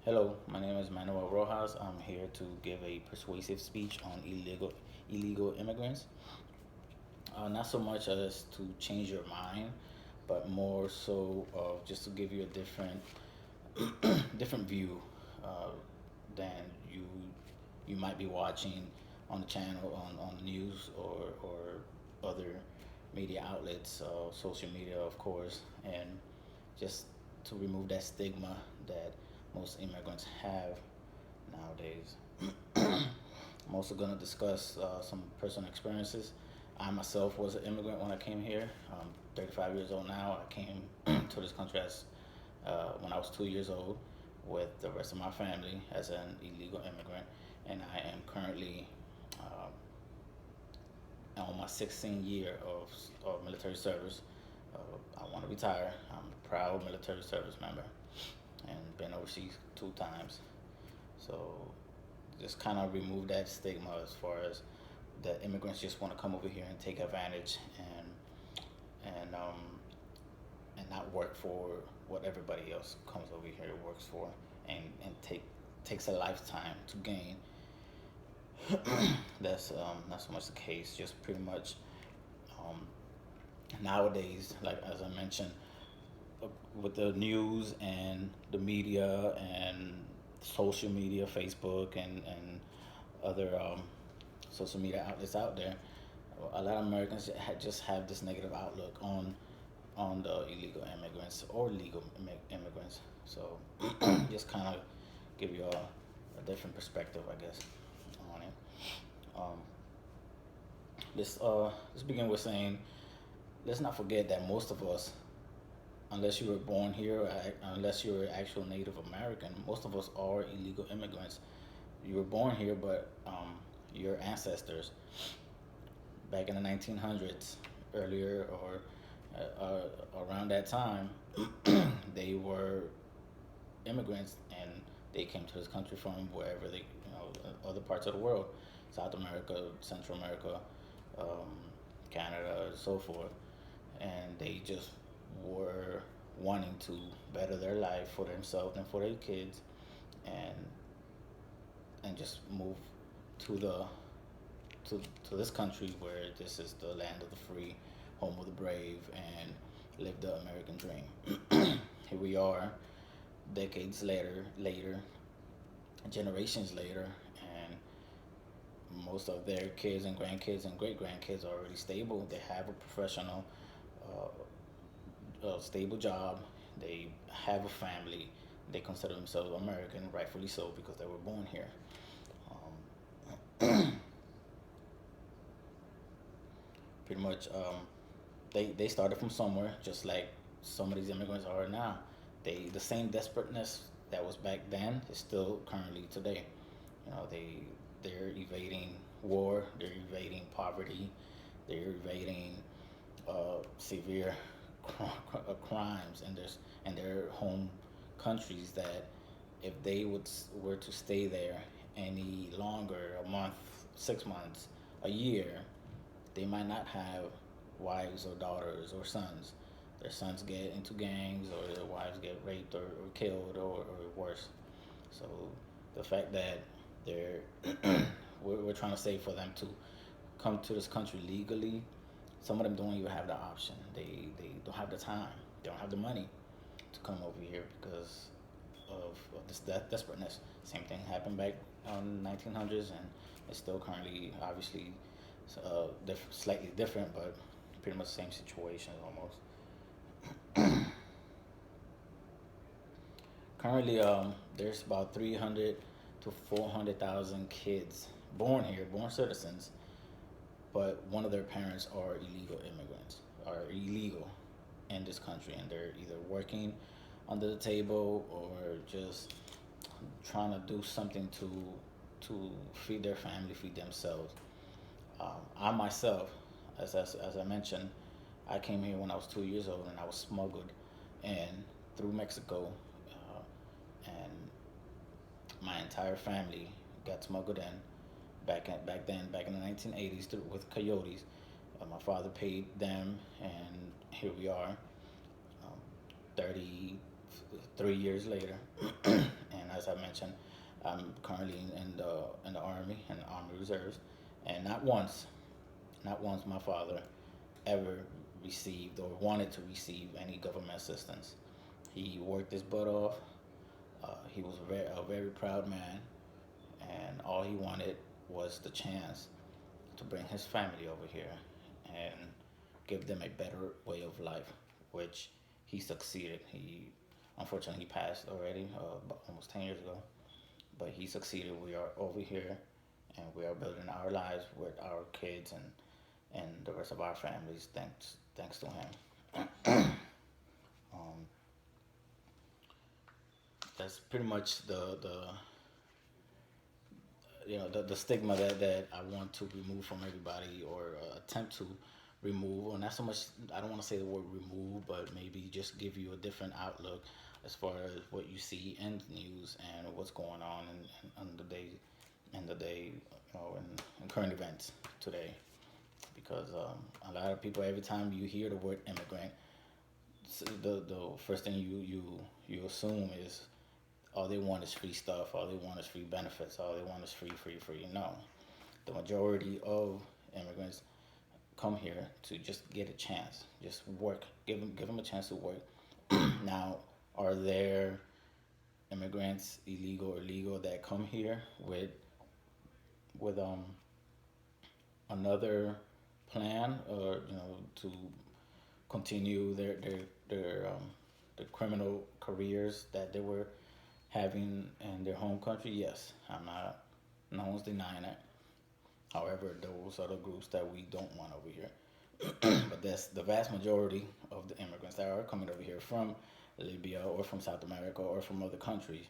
Hello, my name is Manuel Rojas. I'm here to give a persuasive speech on illegal immigrants. Not so much as to change your mind, but more so just to give you a different view uh, than you might be watching on the channel, on the news, or other media outlets, social media, of course, and just to remove that stigma that most immigrants have nowadays. I'm also going to discuss some personal experiences. I myself was an immigrant when I came here. I'm 35 years old now. I came to this country when I was 2 years old with the rest of my family as an illegal immigrant, and I am currently on my 16th year of military service. I want to retire. I'm a proud military service member and been overseas 2 times. So just kind of remove that stigma as far as that immigrants just want to come over here and take advantage and um, and not work for what everybody else comes over here works for and takes a lifetime to gain. That's not so much the case. Just pretty much um, nowadays, like as I mentioned, with the news and the media and social media, Facebook and other social media outlets out there, a lot of Americans just have this negative outlook on the illegal immigrants or legal immigrants. So just kind of give you a different perspective, I guess, on it. Um, let's begin with saying, let's not forget that most of us, unless you were born here, unless you're an actual Native American, most of us are illegal immigrants. You were born here, but your ancestors back in the 1900s, earlier or around that time, they were immigrants and they came to this country from wherever other parts of the world, South America, Central America, um, Canada, and so forth, and they just were wanting to better their life for themselves and for their kids, and just move to the to this country where this is the land of the free, home of the brave, and live the American dream. Here we are, decades later, generations later, and most of their kids and grandkids and great grandkids are already stable. They have a professional, stable job. They have a family. They consider themselves American, rightfully so, because they were born here. Pretty much, they started from somewhere, just like some of these immigrants are now. The same desperateness that was back then is still currently today. They're evading war, they're evading poverty, they're evading severe crimes in their home countries, that if they were to stay there any longer, a month, 6 months, a year, they might not have wives or daughters or sons. Their sons get into gangs, or their wives get raped or killed, or worse. So the fact that they're we're trying to say for them to come to this country legally, some of them don't even have the option. They don't have the time. They don't have the money to come over here because of this desperateness. Same thing happened back in the 1900s, and it's still currently, obviously, slightly different, but pretty much the same situation almost. Currently, there's about 300 to 400,000 kids born here, born citizens, but one of their parents are illegal immigrants, are illegal in this country, and they're either working under the table or just trying to do something to feed their family, feed themselves. I myself, as I mentioned, I came here when I was 2 years old, and I was smuggled in through Mexico, and my entire family got smuggled in back in the 1980s with coyotes. My father paid them, and here we are, 33 years later, and as I mentioned, I'm currently in the army and the army reserves, and not once my father ever received or wanted to receive any government assistance. He worked his butt off. He was a very proud man, and all he wanted was the chance to bring his family over here and give them a better way of life, which he succeeded. He unfortunately he passed already, about almost 10 years ago, but he succeeded. We are over here, and we are building our lives with our kids and the rest of our families, thanks to him. Um, that's pretty much the stigma that I want to remove from everybody, or attempt to remove, or not so much. I don't want to say the word remove, but maybe just give you a different outlook as far as what you see in the news and what's going on in the day, in current events today. Because a lot of people, every time you hear the word immigrant, the first thing you assume is all they want is free stuff, all they want is free benefits, all they want is free, free, free. No, the majority of immigrants come here to just get a chance, just work, give them a chance to work. Now, are there immigrants, illegal or legal, that come here with another plan, or to continue their criminal careers that they were having in their home country? Yes, I'm not. No one's denying it. However, those are the groups that we don't want over here. But that's the vast majority of the immigrants that are coming over here from Libya or from South America or from other countries.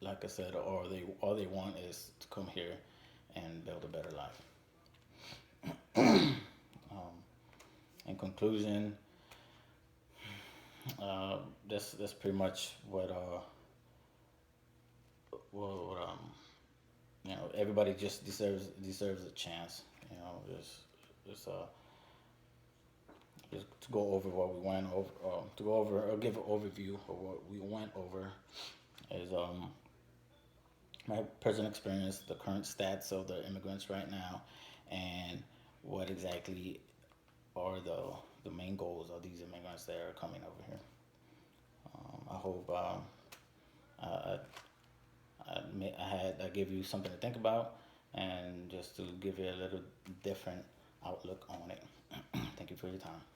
Like I said, all they want is to come here and build a better life. Um, in conclusion, that's pretty much what everybody just deserves a chance. Just just to go over what we went over, to go over or give an overview of what we went over is my present experience, the current stats of the immigrants right now, and what exactly are the main goals of these immigrants that are coming over here. I hope I, I gave you something to think about, and just to give you a little different outlook on it. Thank you for your time.